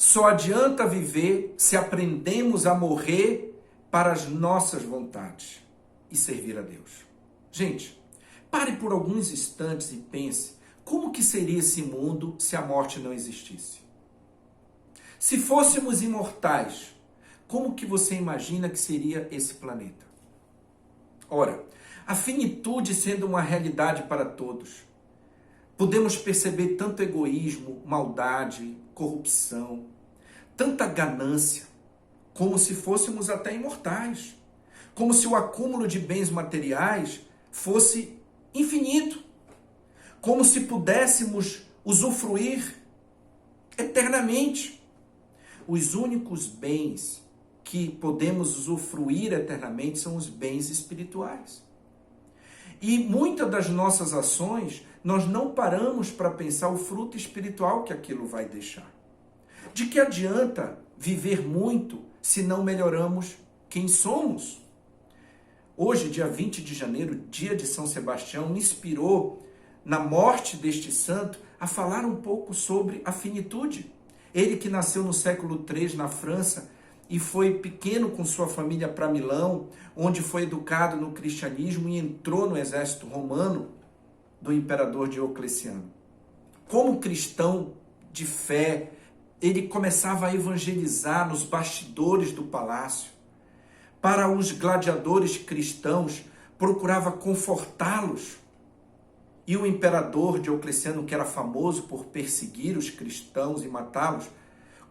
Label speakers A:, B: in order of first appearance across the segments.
A: Só adianta viver se aprendemos a morrer para as nossas vontades e servir a Deus. Gente, pare por alguns instantes e pense como que seria esse mundo se a morte não existisse. Se fôssemos imortais, como que você imagina que seria esse planeta? Ora, a finitude sendo uma realidade para todos, podemos perceber tanto egoísmo, maldade, corrupção, tanta ganância, como se fôssemos até imortais, como se o acúmulo de bens materiais fosse infinito, como se pudéssemos usufruir eternamente. Os únicos bens que podemos usufruir eternamente são os bens espirituais. E muitas das nossas ações, nós não paramos para pensar o fruto espiritual que aquilo vai deixar. De que adianta viver muito se não melhoramos quem somos? Hoje, dia 20 de janeiro, dia de São Sebastião, me inspirou, na morte deste santo, a falar um pouco sobre a finitude. Ele que nasceu no século III na França e foi pequeno com sua família para Milão, onde foi educado no cristianismo e entrou no exército romano do imperador Diocleciano. Como cristão de fé, ele começava a evangelizar nos bastidores do palácio. Para os gladiadores cristãos, procurava confortá-los. E o imperador Diocleciano, que era famoso por perseguir os cristãos e matá-los,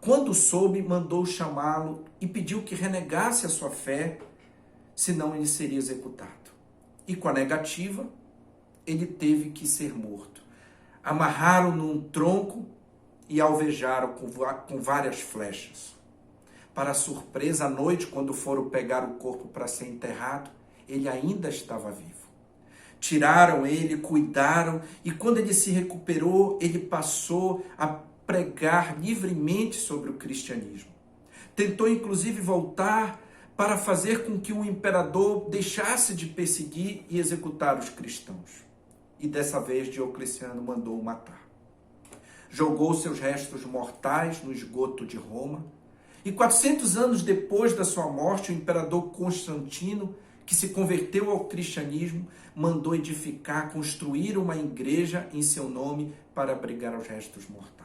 A: quando soube, mandou chamá-lo e pediu que renegasse a sua fé, senão ele seria executado. E com a negativa, ele teve que ser morto. Amarraram num tronco e alvejaram com várias flechas. Para surpresa, à noite, quando foram pegar o corpo para ser enterrado, ele ainda estava vivo. Tiraram ele, cuidaram, e quando ele se recuperou, ele passou a pregar livremente sobre o cristianismo. Tentou, inclusive, voltar para fazer com que o imperador deixasse de perseguir e executar os cristãos. E dessa vez, Diocleciano mandou-o matar. Jogou seus restos mortais no esgoto de Roma, e 400 anos depois da sua morte, o imperador Constantino, que se converteu ao cristianismo, mandou edificar, construir uma igreja em seu nome para abrigar os restos mortais.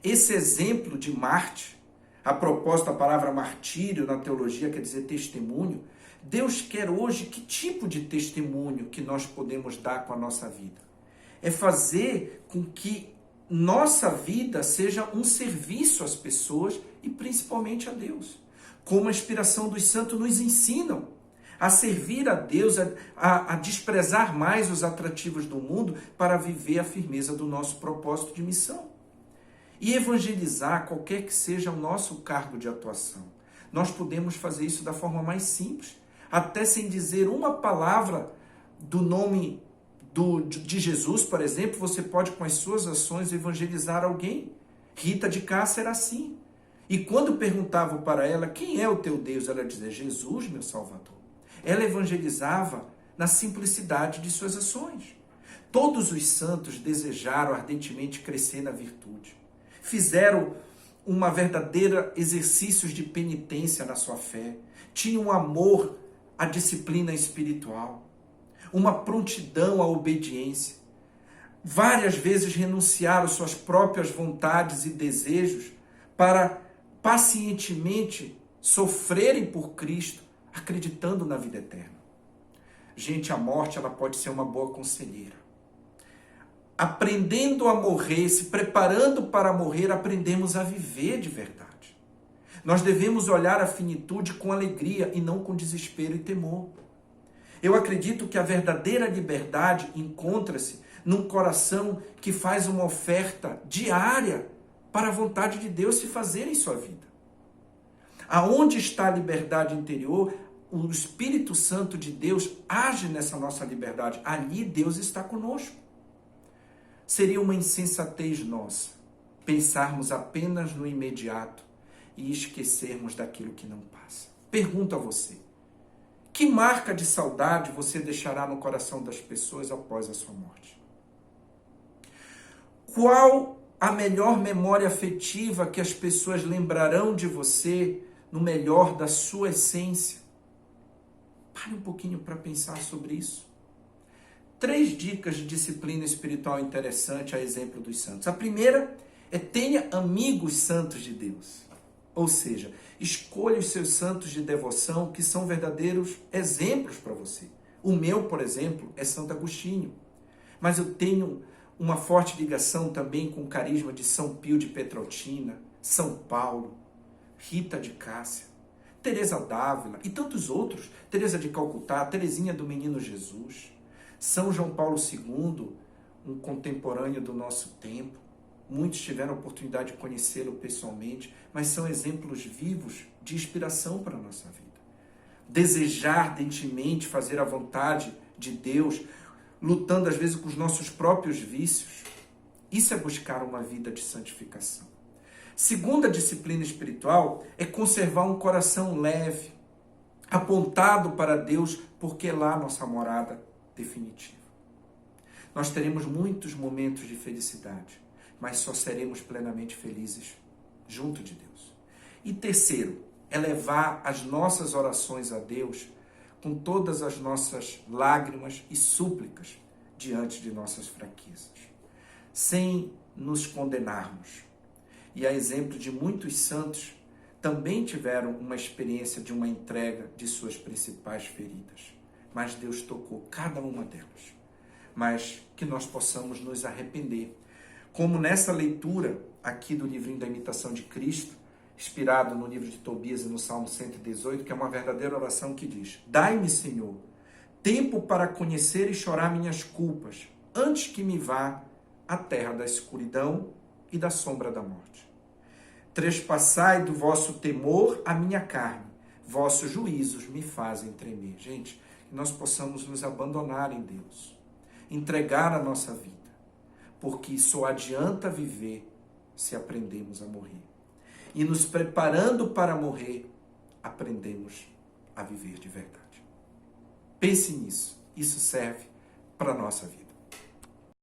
A: Esse exemplo de Marte, a propósito, a palavra martírio na teologia quer dizer testemunho, Deus quer hoje que tipo de testemunho que nós podemos dar com a nossa vida? É fazer com que nossa vida seja um serviço às pessoas e principalmente a Deus. Como a inspiração dos santos nos ensinam a servir a Deus, a desprezar mais os atrativos do mundo para viver a firmeza do nosso propósito de missão. E evangelizar, qualquer que seja o nosso cargo de atuação. Nós podemos fazer isso da forma mais simples, até sem dizer uma palavra do nome de Jesus, por exemplo, você pode com as suas ações evangelizar alguém. Rita de Cássia era assim. E quando perguntavam para ela, quem é o teu Deus? Ela dizia, Jesus, meu Salvador. Ela evangelizava na simplicidade de suas ações. Todos os santos desejaram ardentemente crescer na virtude. Fizeram uma verdadeira exercícios de penitência na sua fé. Tinham amor à disciplina espiritual. Uma prontidão à obediência. Várias vezes renunciaram suas próprias vontades e desejos para pacientemente sofrerem por Cristo, acreditando na vida eterna. Gente, a morte ela pode ser uma boa conselheira. Aprendendo a morrer, se preparando para morrer, aprendemos a viver de verdade. Nós devemos olhar a finitude com alegria e não com desespero e temor. Eu acredito que a verdadeira liberdade encontra-se num coração que faz uma oferta diária para a vontade de Deus se fazer em sua vida. Aonde está a liberdade interior, o Espírito Santo de Deus age nessa nossa liberdade. Ali Deus está conosco. Seria uma insensatez nossa pensarmos apenas no imediato e esquecermos daquilo que não passa. Pergunto a você. Que marca de saudade você deixará no coração das pessoas após a sua morte? Qual a melhor memória afetiva que as pessoas lembrarão de você no melhor da sua essência. Pare um pouquinho para pensar sobre isso. 3 dicas de disciplina espiritual interessante a exemplo dos santos. A primeira é: tenha amigos santos de Deus. Ou seja, escolha os seus santos de devoção que são verdadeiros exemplos para você. O meu, por exemplo, é Santo Agostinho. Mas eu tenho uma forte ligação também com o carisma de São Pio de Petrautina, São Paulo, Rita de Cássia, Teresa d'Ávila e tantos outros. Teresa de Calcutá, Teresinha do Menino Jesus, São João Paulo II, um contemporâneo do nosso tempo. Muitos tiveram a oportunidade de conhecê-lo pessoalmente, mas são exemplos vivos de inspiração para a nossa vida. Desejar ardentemente fazer a vontade de Deus, lutando às vezes com os nossos próprios vícios. Isso é buscar uma vida de santificação. Segunda disciplina espiritual é conservar um coração leve, apontado para Deus, porque é lá nossa morada definitiva. Nós teremos muitos momentos de felicidade, mas só seremos plenamente felizes junto de Deus. E terceiro, é levar as nossas orações a Deus com todas as nossas lágrimas e súplicas diante de nossas fraquezas, sem nos condenarmos. E a exemplo de muitos santos, também tiveram uma experiência de uma entrega de suas principais feridas. Mas Deus tocou cada uma delas. Mas que nós possamos nos arrepender. Como nessa leitura aqui do livrinho da Imitação de Cristo, inspirado no livro de Tobias e no Salmo 118, que é uma verdadeira oração que diz: dai-me, Senhor, tempo para conhecer e chorar minhas culpas, antes que me vá à terra da escuridão e da sombra da morte. Trespassai do vosso temor a minha carne, vossos juízos me fazem tremer. Gente, que nós possamos nos abandonar em Deus, entregar a nossa vida, porque só adianta viver se aprendemos a morrer. E nos preparando para morrer, aprendemos a viver de verdade. Pense nisso, isso serve para a nossa vida.